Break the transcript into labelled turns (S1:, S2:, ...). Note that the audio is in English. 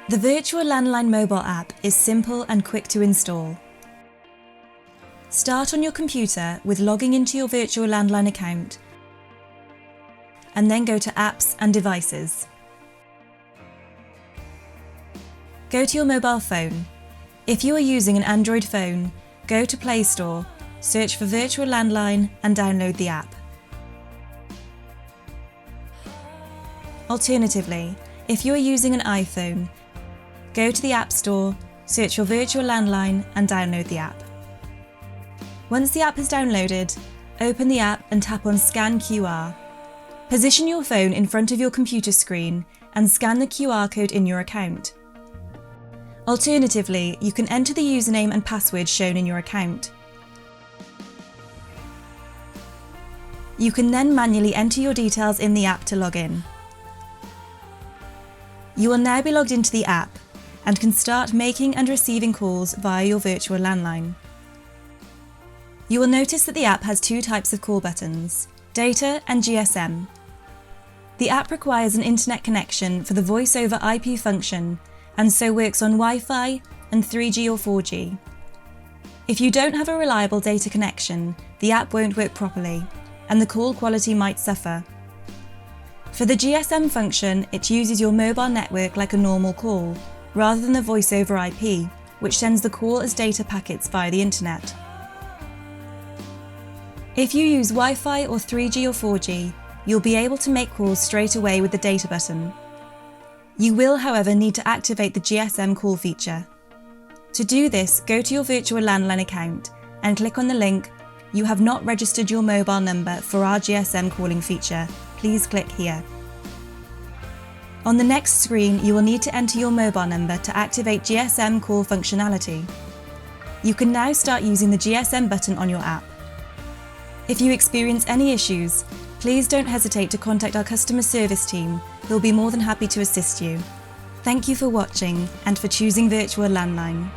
S1: The Virtual Landline mobile app is simple and quick to install. Start on your computer with logging into your Virtual Landline account and then go to Apps and Devices. Go to your mobile phone. If you are using an Android phone, go to Play Store, search for Virtual Landline and download the app. Alternatively, if you are using an iPhone, go to the App Store, search for Virtual Landline and download the app. Once the app is downloaded, open the app and tap on Scan QR. Position your phone in front of your computer screen and scan the QR code in your account. Alternatively, you can enter the username and password shown in your account. You can then manually enter your details in the app to log in. You will now be logged into the app and can start making and receiving calls via your virtual landline. You will notice that the app has two types of call buttons, data and GSM. The app requires an internet connection for the voice over IP function and so works on Wi-Fi and 3G or 4G. If you don't have a reliable data connection, the app won't work properly and the call quality might suffer. For the GSM function, it uses your mobile network like a normal call, rather than the voice over IP, which sends the call as data packets via the internet. If you use Wi-Fi or 3G or 4G, you'll be able to make calls straight away with the data button. You will, however, need to activate the GSM call feature. To do this, go to your virtual landline account and click on the link "You have not registered your mobile number for our GSM calling feature. Please click here." On the next screen, you will need to enter your mobile number to activate GSM call functionality. You can now start using the GSM button on your app. If you experience any issues, please don't hesitate to contact our customer service team, who will be more than happy to assist you. Thank you for watching and for choosing Virtual Landline.